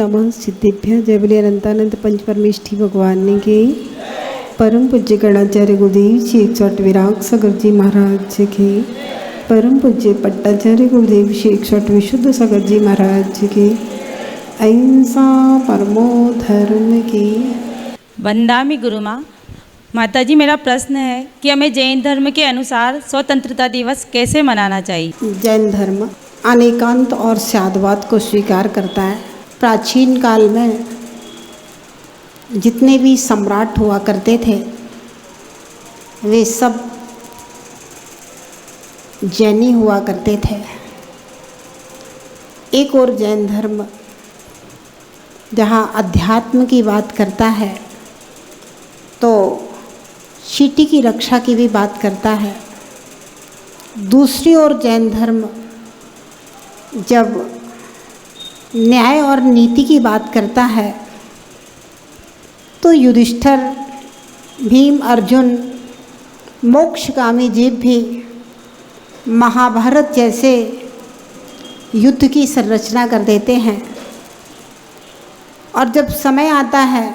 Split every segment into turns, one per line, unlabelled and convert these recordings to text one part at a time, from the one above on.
नमः सिद्धिभ्य। जय बोले अनंतानंद पंच परमेष्ठी भगवान के परम पूज्य गणाचार्य गुरुदेव जी 108 विराग सागर जी महाराज के परम पूज्य पट्टाचार्य गुरुदेव जी 108 विशुद्ध सागर जी महाराज के अहिंसा परमो धर्म की।
वंदामि गुरुमा। माता जी, मेरा प्रश्न है कि हमें जैन धर्म के अनुसार स्वतंत्रता दिवस कैसे मनाना चाहिए?
जैन धर्म अनेकांत और स्यादवाद को स्वीकार करता है। प्राचीन काल में जितने भी सम्राट हुआ करते थे वे सब जैनी हुआ करते थे। एक और जैन धर्म जहाँ अध्यात्म की बात करता है तो चींटी की रक्षा की भी बात करता है। दूसरी ओर जैन धर्म जब न्याय और नीति की बात करता है तो युधिष्ठिर, भीम, अर्जुन, मोक्षगामी जीव भी महाभारत जैसे युद्ध की संरचना कर देते हैं। और जब समय आता है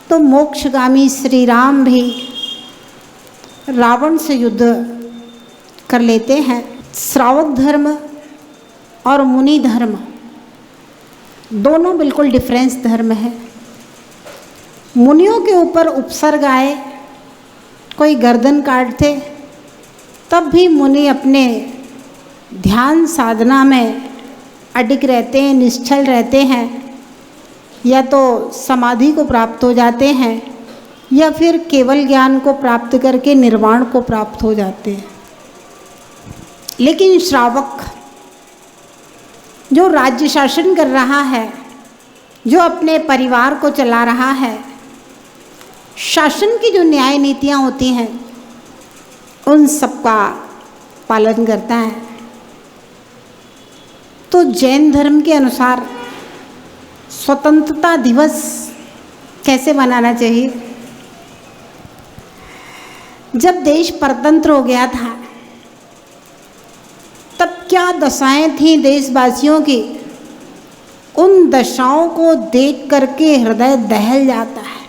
तो मोक्षगामी श्री राम भी रावण से युद्ध कर लेते हैं। श्रावक धर्म और मुनि धर्म दोनों बिल्कुल डिफरेंस धर्म है। मुनियों के ऊपर उपसर्ग आए, कोई गर्दन काटते तब भी मुनि अपने ध्यान साधना में अडिग रहते हैं, निश्चल रहते हैं, या तो समाधि को प्राप्त हो जाते हैं या फिर केवल ज्ञान को प्राप्त करके निर्वाण को प्राप्त हो जाते हैं। लेकिन श्रावक जो राज्य शासन कर रहा है, जो अपने परिवार को चला रहा है, शासन की जो न्याय नीतियाँ होती हैं उन सब का पालन करता है। तो जैन धर्म के अनुसार स्वतंत्रता दिवस कैसे मनाना चाहिए? जब देश परतंत्र हो गया था तब क्या दशाएं थीं देशवासियों की, उन दशाओं को देख करके हृदय दहल जाता है।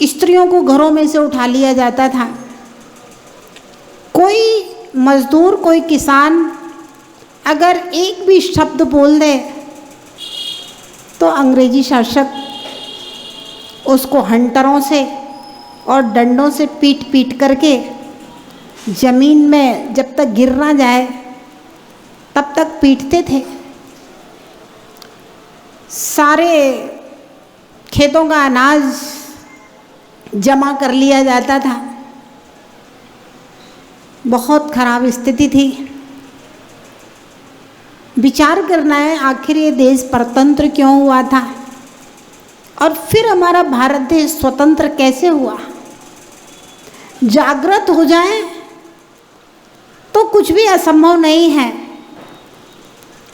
स्त्रियों को घरों में से उठा लिया जाता था। कोई मजदूर, कोई किसान अगर एक भी शब्द बोल दे तो अंग्रेजी शासक उसको हंटरों से और डंडों से पीट पीट करके जमीन में जब तक गिर ना जाए तब तक पीटते थे। सारे खेतों का अनाज जमा कर लिया जाता था। बहुत खराब स्थिति थी। विचार करना है आखिर ये देश परतंत्र क्यों हुआ था और फिर हमारा भारत देश स्वतंत्र कैसे हुआ। जागृत हो जाए तो कुछ भी असंभव नहीं है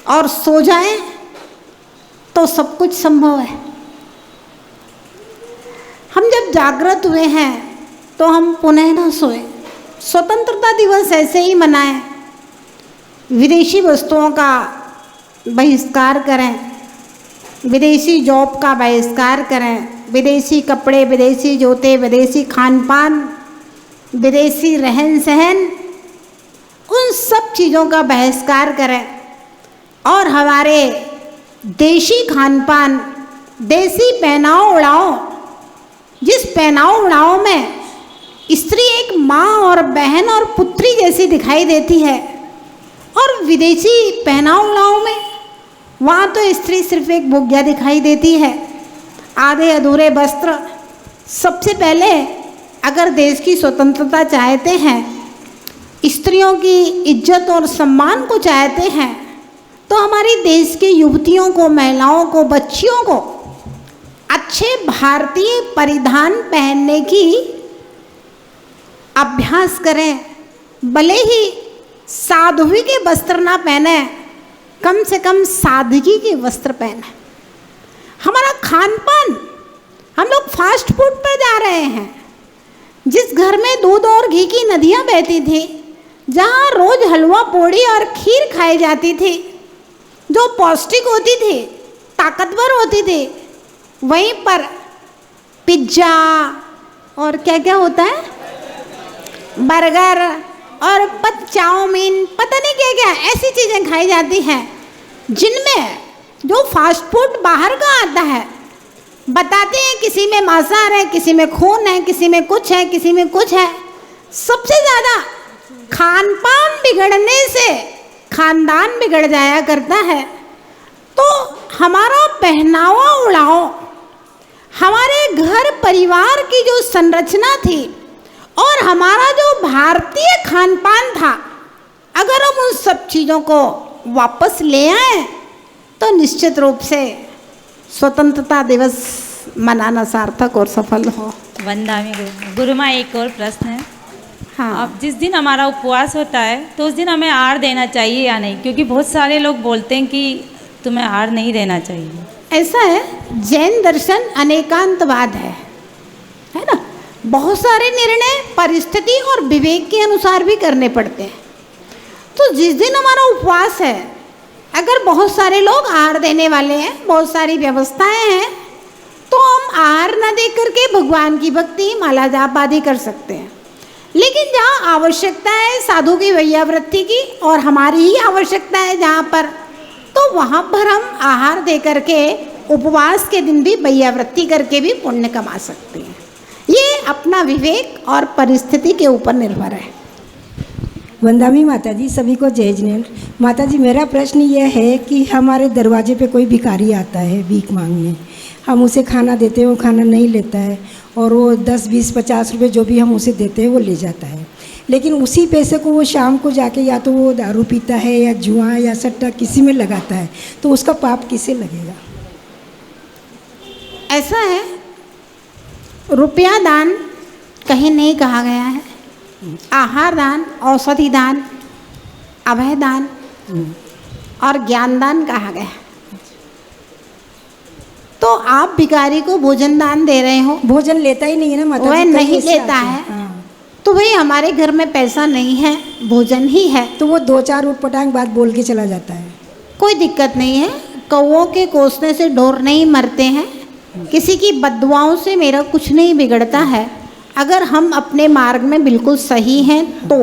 और सो जाए तो सब कुछ संभव है। हम जब जागृत हुए हैं तो हम पुनः न सोए। स्वतंत्रता दिवस ऐसे ही मनाएं, विदेशी वस्तुओं का बहिष्कार करें, विदेशी जॉब का बहिष्कार करें, विदेशी कपड़े, विदेशी जूते, विदेशी खान पान, विदेशी रहन सहन, उन सब चीज़ों का बहिष्कार करें और हमारे देशी खान पान, देसी पहनाव उड़ाओ। जिस पहनाव उड़ाओ में स्त्री एक माँ और बहन और पुत्री जैसी दिखाई देती है और विदेशी पहनाव उड़ाओ में वहाँ तो स्त्री सिर्फ एक बोग्या दिखाई देती है, आधे अधूरे वस्त्र। सबसे पहले अगर देश की स्वतंत्रता चाहते हैं, स्त्रियों की इज्जत और सम्मान को चाहते हैं तो हमारी देश की युवतियों को, महिलाओं को, बच्चियों को अच्छे भारतीय परिधान पहनने की अभ्यास करें। भले ही साध्वी के वस्त्र ना पहने, कम से कम सादगी के वस्त्र पहने। हमारा खान पान, हम लोग फास्ट फूड पर जा रहे हैं। जिस घर में दूध और घी की नदियाँ बहती थी, जहाँ रोज हलवा पूड़ी और खीर खाई जाती थी, जो पौष्टिक होती थी, ताकतवर होती थी, वहीं पर पिज्ज़ा और क्या क्या होता है, बर्गर और चाउमीन, पता नहीं क्या क्या ऐसी चीज़ें खाई जाती हैं जिनमें जो फास्ट फूड बाहर का आता है, बताते हैं किसी में मांसाहार है, किसी में खून है, किसी में कुछ है, किसी में कुछ है। सबसे ज़्यादा खान पान बिगड़ने से खानदान बिगड़ जाया करता है। तो हमारा पहनावा ओढ़ाओ, हमारे घर परिवार की जो संरचना थी और हमारा जो भारतीय खान पान था, अगर हम उन सब चीज़ों को वापस ले आए तो निश्चित रूप से स्वतंत्रता दिवस मनाना सार्थक और सफल हो।
वंदामी गुरु माँ, एक और प्रश्न है।
हाँ,
अब जिस दिन हमारा उपवास होता है तो उस दिन हमें आहार देना चाहिए या नहीं? क्योंकि बहुत सारे लोग बोलते हैं कि तुम्हें आहार नहीं देना चाहिए।
ऐसा है, जैन दर्शन अनेकांतवाद है ना। बहुत सारे निर्णय परिस्थिति और विवेक के अनुसार भी करने पड़ते हैं। तो जिस दिन हमारा उपवास है, अगर बहुत सारे लोग आहार देने वाले हैं, बहुत सारी व्यवस्थाएं हैं, तो हम आहार न दे करके भगवान की भक्ति, माला जाप आदि कर सकते हैं। लेकिन जहाँ आवश्यकता है साधु की वैयावृत्ति की और हमारी ही आवश्यकता है जहाँ पर, तो वहाँ पर हम आहार दे करके उपवास के दिन भी वैयावृत्ति करके भी पुण्य कमा सकते हैं। ये अपना विवेक और परिस्थिति के ऊपर निर्भर है।
वंदामी माता जी, सभी को जय जिनेन्द्र। माता जी, मेरा प्रश्न ये है कि हमारे दरवाजे पे कोई भिखारी आता है भीख मांगने, हम उसे खाना देते हैं, वो खाना नहीं लेता है और वो 10, 20, 50 रुपये जो भी हम उसे देते हैं वो ले जाता है। लेकिन उसी पैसे को वो शाम को जाके या तो वो दारू पीता है या जुआ या सट्टा किसी में लगाता है, तो उसका पाप किसे लगेगा?
ऐसा है, रुपया दान कहीं नहीं कहा गया है। आहार दान, औषधि दान, अभय दान और ज्ञान दान कहा गया। तो आप भिखारी को भोजन दान दे रहे हो,
भोजन लेता ही नहीं है ना माता जी,
वह
कहीं
नहीं
से
लेता
आता
है।
हाँ।
तो भाई हमारे घर में पैसा नहीं है, भोजन ही है,
तो वो 2-4 उटपटांग बात बोल के चला जाता है।
कोई दिक्कत नहीं है। कौओं के कोसने से ढोर नहीं मरते हैं, किसी की बद्दुआओं से मेरा कुछ नहीं बिगड़ता है। अगर हम अपने मार्ग में बिल्कुल सही हैं तो।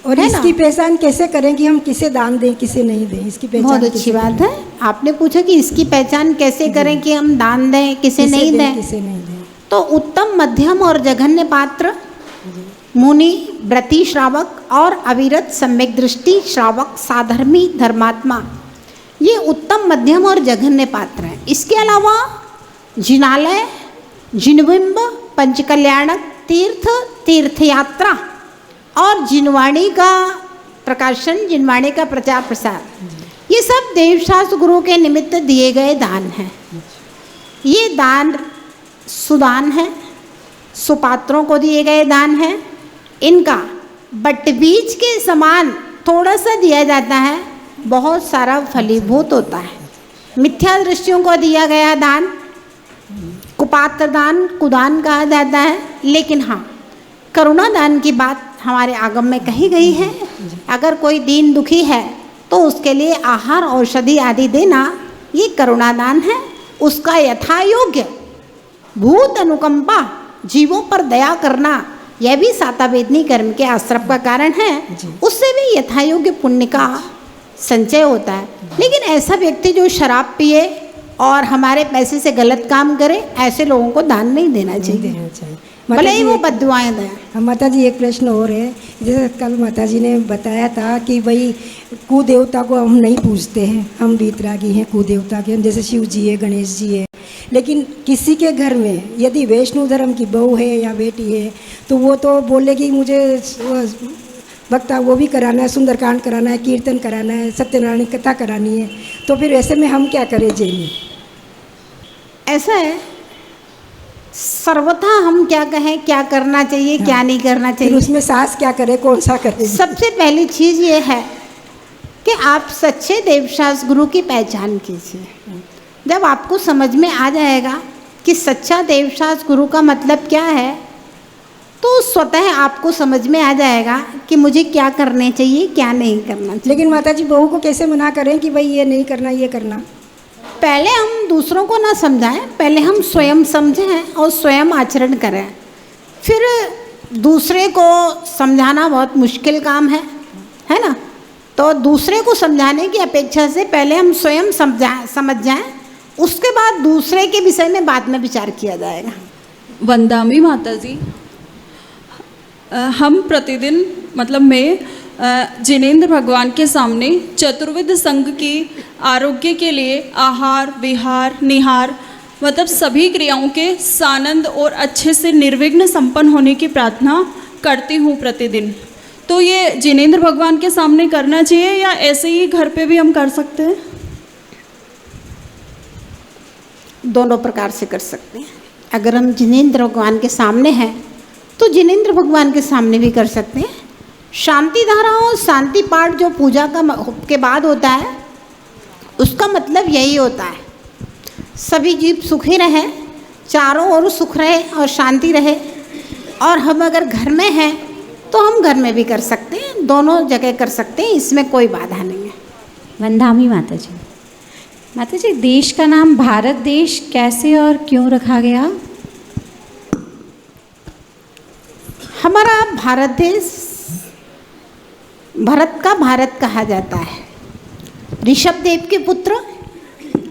और
है
इसकी
ना?
पहचान कैसे करें कि हम किसे दान दें, किसे नहीं दें? इसकी पहचान
बहुत अच्छी
कैसे
बात
करें?
है, आपने पूछा कि इसकी पहचान कैसे करें कि हम दान दें, किसे नहीं दें।
किसे नहीं दें।
तो उत्तम, मध्यम और जघन्य पात्र, मुनि, व्रती श्रावक और अविरत सम्यक दृष्टि श्रावक, साधर्मी, धर्मात्मा, ये उत्तम, मध्यम और जघन्य पात्र हैं। इसके अलावा जिनालय, जिनबिंब, पंचकल्याणक, तीर्थ, तीर्थयात्रा और जिनवाणी का प्रकाशन, जिनवाणी का प्रचार प्रसार, ये सब देवशास्त्र गुरु के निमित्त दिए गए दान हैं। ये दान सुदान है, सुपात्रों को दिए गए दान हैं। इनका बट बीज के समान थोड़ा सा दिया जाता है, बहुत सारा फलीभूत होता है। मिथ्या दृष्टियों को दिया गया दान कुपात्र दान, कुदान कहा जाता है। लेकिन हाँ, करुणा दान की बात हमारे आगम में कही गई है। अगर कोई दीन दुखी है तो उसके लिए आहार, औषधि आदि देना, ये करुणा दान है। उसका यथा योग्य भूत अनुकंपा, जीवों पर दया करना, यह भी सातावेदनी कर्म के आश्रम का कारण है। उससे भी यथा योग्य पुण्य का संचय होता है। लेकिन ऐसा व्यक्ति जो शराब पिए और हमारे पैसे से गलत काम करे, ऐसे लोगों को दान नहीं देना चाहिए, भले ही वो बद्दुआएं दें।
हाँ माता जी, एक प्रश्न और है। जैसे कल माता जी ने बताया था कि भाई कुदेवता को हम नहीं पूजते हैं, हम वीतरागी हैं कुदेवता के, जैसे शिव जी है, गणेश जी है। लेकिन किसी के घर में यदि वैष्णव धर्म की बहू है या बेटी है, तो वो तो बोलेगी मुझे वक्ता वो भी कराना है, सुंदरकांड कराना है, कीर्तन कराना है, सत्यनारायण कथा करानी है। तो फिर ऐसे में हम क्या करें जैनी?
ऐसा है, सर्वथा हम क्या कहें, क्या करना चाहिए, क्या नहीं करना
फिर
चाहिए।
उसमें सास क्या करे, कौन सा करे?
सबसे पहली चीज़ ये है कि आप सच्चे देवशास्त्र गुरु की पहचान कीजिए। जब आपको समझ में आ जाएगा कि सच्चा देवशास्त्र गुरु का मतलब क्या है, तो स्वतः आपको समझ में आ जाएगा कि मुझे क्या करने चाहिए, क्या नहीं करना चाहिए।
लेकिन माता जी बहू को कैसे मना करें कि भाई ये नहीं करना, ये करना?
पहले हम दूसरों को ना समझाएं, पहले हम स्वयं समझें और स्वयं आचरण करें। फिर दूसरे को समझाना बहुत मुश्किल काम है ना। तो दूसरे को समझाने की अपेक्षा से पहले हम स्वयं समझ जाएं, उसके बाद दूसरे के विषय में बाद में विचार किया जाएगा।
वंदामी माता जी, हम प्रतिदिन मतलब मैं जिनेंद्र भगवान के सामने चतुर्विध संघ की आरोग्य के लिए आहार विहार निहार मतलब सभी क्रियाओं के सानंद और अच्छे से निर्विघ्न संपन्न होने की प्रार्थना करती हूँ प्रतिदिन। तो ये जिनेंद्र भगवान के सामने करना चाहिए या ऐसे ही घर पे भी हम कर सकते हैं?
दोनों प्रकार से कर सकते हैं। अगर हम जिनेंद्र भगवान के सामने हैं तो जिनेंद्र भगवान के सामने भी कर सकते हैं। शांति धारा और शांति पाठ जो पूजा के बाद होता है, उसका मतलब यही होता है सभी जीव सुखी रहे, चारों ओर सुख रहे और शांति रहे। और हम अगर घर में हैं तो हम घर में भी कर सकते हैं, दोनों जगह कर सकते हैं, इसमें कोई बाधा नहीं है।
वंदामी माता जी, माता जी देश का नाम भारत देश कैसे और क्यों रखा गया?
हमारा भारत देश भरत का भारत कहा जाता है। ऋषभ देव के पुत्र,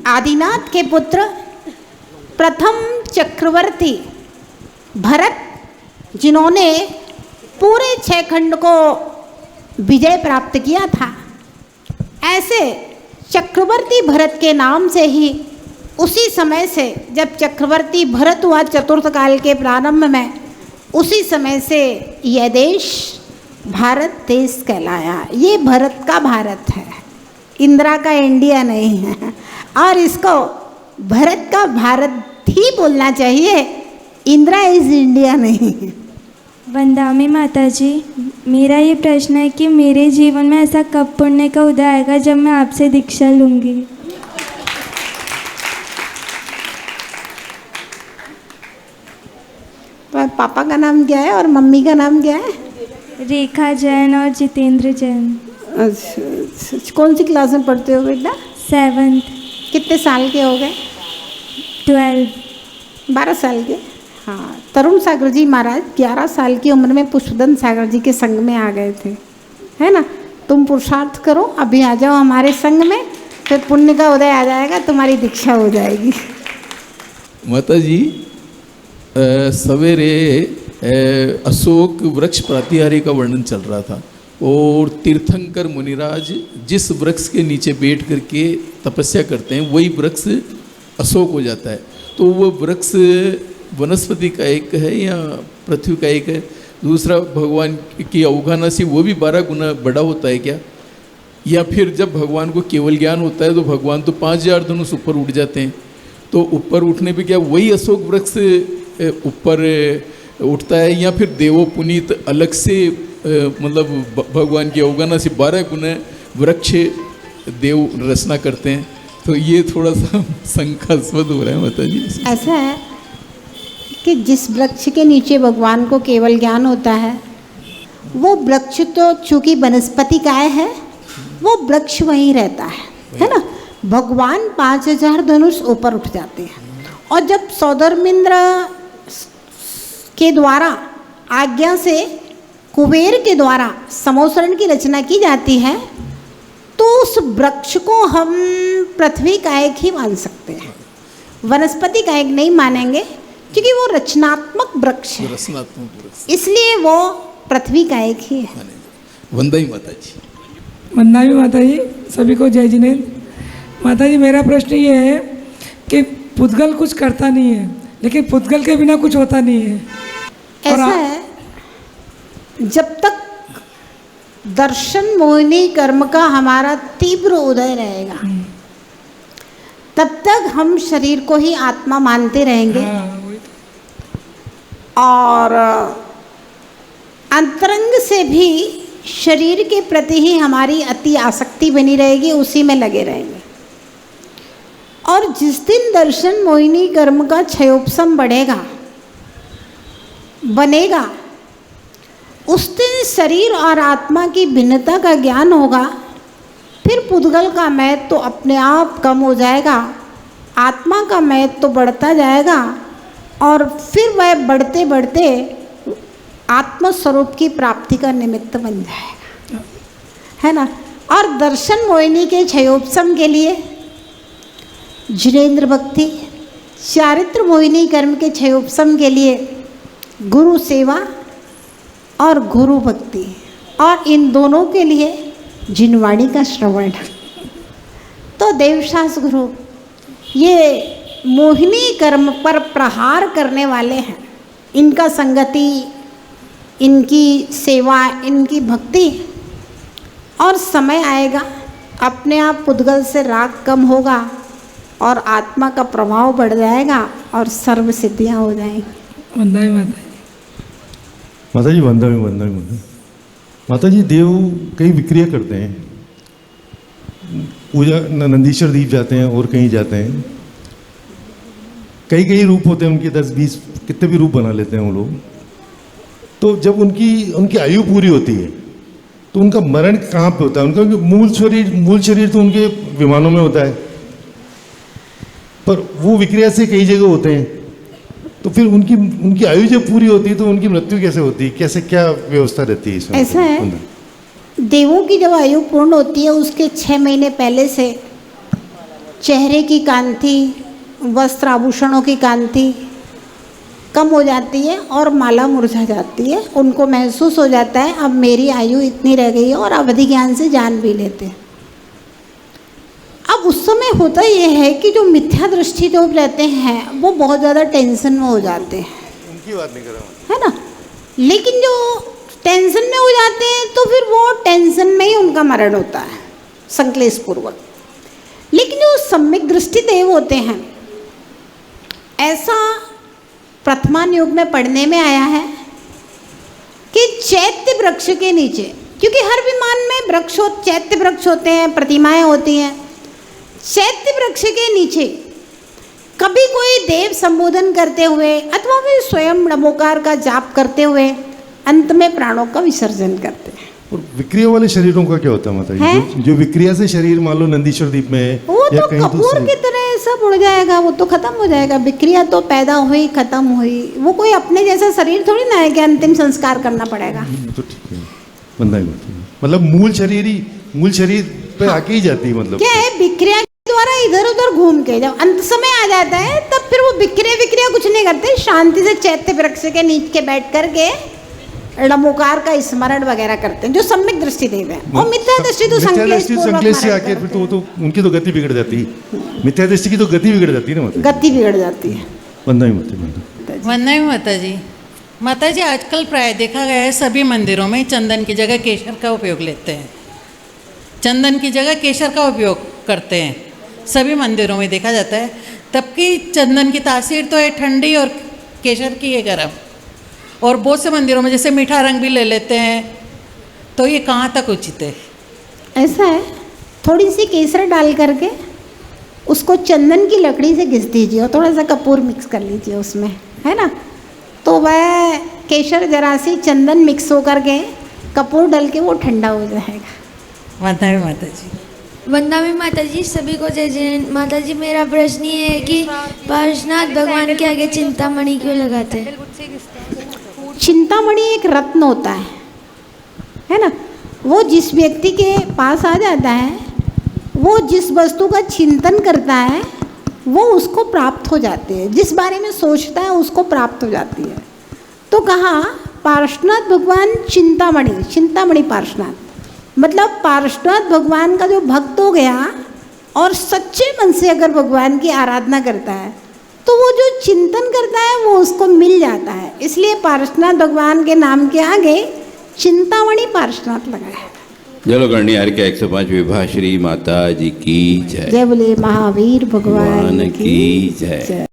आदिनाथ के पुत्र, प्रथम चक्रवर्ती भरत, जिन्होंने पूरे 6 खंड को विजय प्राप्त किया था। ऐसे चक्रवर्ती भरत के नाम से ही उसी समय से जब चक्रवर्ती भरत हुआ चतुर्थ काल के प्रारंभ में, उसी समय से यह देश भारत देश कहलाया। ये भरत का भारत है, इंदिरा का इंडिया नहीं है। और इसको भरत का भारत ही बोलना चाहिए, इंदिरा इज इंडिया नहीं है।
वंदामी माता जी, मेरा ये प्रश्न है कि मेरे जीवन में ऐसा कब पुण्य का उदय आएगा जब मैं आपसे दीक्षा लूँगी?
तो पापा का नाम क्या है और मम्मी का नाम क्या है?
रेखा जैन और जितेंद्र जैन।
अच्छा, कौन सी क्लास में पढ़ते हो बेटा?
7th।
कितने साल के हो गए?
12।
12 साल के। हाँ, तरुण सागर जी महाराज 11 साल की उम्र में पुष्पदन सागर जी के संग में आ गए थे, है ना। तुम पुरुषार्थ करो, अभी आ जाओ हमारे संग में, फिर पुण्य का उदय आ जाएगा, तुम्हारी दीक्षा हो जाएगी।
माता जी, सवेरे अशोक वृक्ष प्रातिहार्य का वर्णन चल रहा था और तीर्थंकर मुनिराज जिस वृक्ष के नीचे बैठ करके तपस्या करते हैं वही वृक्ष अशोक हो जाता है। तो वो वृक्ष वनस्पति का एक है या पृथ्वी का एक है? दूसरा, भगवान की अवगाहना से वो भी 12 गुना बड़ा होता है क्या? या फिर जब भगवान को केवल ज्ञान होता है तो भगवान तो 5000 धनुष ऊपर उठ जाते हैं, तो ऊपर उठने पे क्या वही अशोक वृक्ष ऊपर उठता है या फिर देवो पुनीत अलग से मतलब भगवान की अवगाहना से 12 गुना वृक्ष देव रचना करते हैं? तो ये थोड़ा सा शंकास्पद हो रहा है माता जी।
ऐसा है कि जिस वृक्ष के नीचे भगवान को केवल ज्ञान होता है, वो वृक्ष तो चूँकि वनस्पति काय है, वो वृक्ष वहीं रहता है ना। भगवान 5000 धनुष ऊपर उठ जाते हैं। और जब सौधर्मिंद्र के द्वारा आज्ञा से कुबेर के द्वारा समोसरण की रचना की जाती है, तो उस वृक्ष को हम पृथ्वी कायक ही मान सकते हैं, वनस्पति कायक नहीं मानेंगे, क्योंकि वो रचनात्मक वृक्ष है, इसलिए वो पृथ्वी कायक ही है।
वंदाई माता जी।
वंदाई माता जी, सभी को जय जिनेंद्र। माता जी, मेरा प्रश्न ये है कि पुद्गल कुछ करता नहीं है, लेकिन पुद्गल के बिना कुछ होता नहीं है।
ऐसा है, जब तक दर्शन मोहिनी कर्म का हमारा तीव्र उदय रहेगा, तब तक हम शरीर को ही आत्मा मानते रहेंगे। और अंतरंग से भी शरीर के प्रति ही हमारी अति आसक्ति बनी रहेगी, उसी में लगे रहेंगे। और जिस दिन दर्शन मोहिनी कर्म का क्षयोपशम बढ़ेगा, बनेगा, उस दिन शरीर और आत्मा की भिन्नता का ज्ञान होगा, फिर पुद्गल का महत्व तो अपने आप कम हो जाएगा, आत्मा का महत्व तो बढ़ता जाएगा और फिर वह बढ़ते बढ़ते आत्मस्वरूप की प्राप्ति का निमित्त बन जाएगा, है ना। और दर्शन मोहिनी के क्षयोपशम के लिए जिनेंद्र भक्ति, चारित्र मोहिनी कर्म के क्षयोपशम के लिए गुरु सेवा और गुरु भक्ति, और इन दोनों के लिए जिनवाणी का श्रवण। तो देवशास गुरु ये मोहिनी कर्म पर प्रहार करने वाले हैं, इनका संगति, इनकी सेवा, इनकी भक्ति, और समय आएगा अपने आप पुद्गल से राग कम होगा और आत्मा का प्रभाव बढ़ जाएगा और सर्व सिद्धियाँ हो जाएंगी।
वंदे माता
माता जी, वंदे माता जी। देव कई विक्रिया करते हैं, पूजा नंदीश्वर दीप जाते हैं और कहीं जाते हैं, कई कई रूप होते हैं उनके, 10-20 कितने भी रूप बना लेते हैं वो लोग। तो जब उनकी आयु पूरी होती है तो उनका मरण कहाँ पे होता है? उनका मूल शरीर तो उनके विमानों में होता है, पर वो विक्रिया से कई जगह होते हैं। तो फिर उनकी आयु जब पूरी होती है तो उनकी मृत्यु कैसे होती है? कैसे, क्या व्यवस्था रहती है इसमें?
ऐसा है, देवों की जब आयु पूर्ण होती है उसके 6 महीने पहले से चेहरे की कांति, वस्त्र आभूषणों की कांति कम हो जाती है और माला मुरझा जाती है। उनको महसूस हो जाता है अब मेरी आयु इतनी रह गई है, और अवधि ज्ञान से जान भी लेते हैं। अब उस समय होता ये है कि जो मिथ्या दृष्टि लोग रहते हैं वो बहुत ज़्यादा टेंशन में हो जाते हैं,
उनकी बात नहीं कर रहा हूँ,
है ना। लेकिन जो टेंशन में हो जाते हैं तो फिर वो टेंशन में ही उनका मरण होता है संक्लेश पूर्वक। लेकिन जो सम्यक दृष्टि देव होते हैं, ऐसा प्रथमान युग में पढ़ने में आया है कि चैत्य वृक्ष के नीचे, क्योंकि हर विमान में वृक्ष चैत्य वृक्ष होते हैं, प्रतिमाएं होती हैं, चैत्य वृक्ष के नीचे कभी कोई देव संबोधन करते हुए अथवा वे स्वयं नमोकार का जाप करते हुए अंत में प्राणों का विसर्जन करते हैं।
और विक्रिया वाले शरीरों का क्या होता है माता जी? जो विक्रिया से शरीर मान लो नंदीश्वर दीप में है,
वो तो कपूर की तरह सब उड़ जाएगा, वो तो खत्म हो जाएगा। विक्रिया तो पैदा हुई खत्म हुई, वो कोई अपने जैसा शरीर थोड़ी ना है कि अंतिम संस्कार करना पड़ेगा।
तो ठीक है, मतलब मूल शरीर पे आके ही जाती है। मतलब
क्या है, विक्रिया के द्वारा इधर उधर घूम के जब अंत समय आ जाता है तब फिर वो विक्रिया कुछ नहीं करते, शांति से चैत्य वृक्ष के नीचे बैठ करके नमोकार का स्मरण वगैरह करते हैं, जो सम्यक दृष्टि देव है। और मिथ्या दृष्टि तो संक्लेश
से आके फिर तो उनकी तो गति बिगड़ जाती है। मिथ्या दृष्टि की तो गति बिगड़ जाती है ना, मतलब
गति बिगड़ जाती है।
वंदे माता जी। माता जी, आजकल प्राय देखा गया है सभी मंदिरों में चंदन की जगह केसर का उपयोग लेते हैं, चंदन की जगह केसर का उपयोग करते हैं, सभी मंदिरों में देखा जाता है। तबकि चंदन की तासीर तो है ठंडी और केसर की है गर्म, और बहुत से मंदिरों में जैसे मीठा रंग भी ले लेते हैं, तो ये कहाँ तक उचित है?
ऐसा है, थोड़ी सी केसर डाल करके उसको चंदन की लकड़ी से घिस दीजिए और थोड़ा सा कपूर मिक्स कर लीजिए उसमें, है ना, तो वह केसर जरा सी चंदन मिक्स हो करके कपूर डाल के वो ठंडा हो जाएगा।
वंदना माता जी।
वंदना माता जी, सभी को जय जय। माता जी, मेरा प्रश्न ये है कि पार्श्वनाथ भगवान के आगे चिंतामणि क्यों लगाते हैं?
चिंतामणि एक रत्न होता है ना, वो जिस व्यक्ति के पास आ जाता है, वो जिस वस्तु का चिंतन करता है वो उसको प्राप्त हो जाती है, जिस बारे में सोचता है उसको प्राप्त हो जाती है। तो कहा पार्श्वनाथ भगवान चिंतामणि पार्श्वनाथ, मतलब पार्श्वनाथ भगवान का जो भक्त हो गया और सच्चे मन से अगर भगवान की आराधना करता है तो वो जो चिंतन करता है वो उसको मिल जाता है। इसलिए पार्श्वनाथ भगवान के नाम के आगे चिंतामणि पार्श्वनाथ लगाया है।
जलोकर्णी आर्य के 105 विभा श्री माता जी की जय।
जय बोले महावीर भगवान की जय।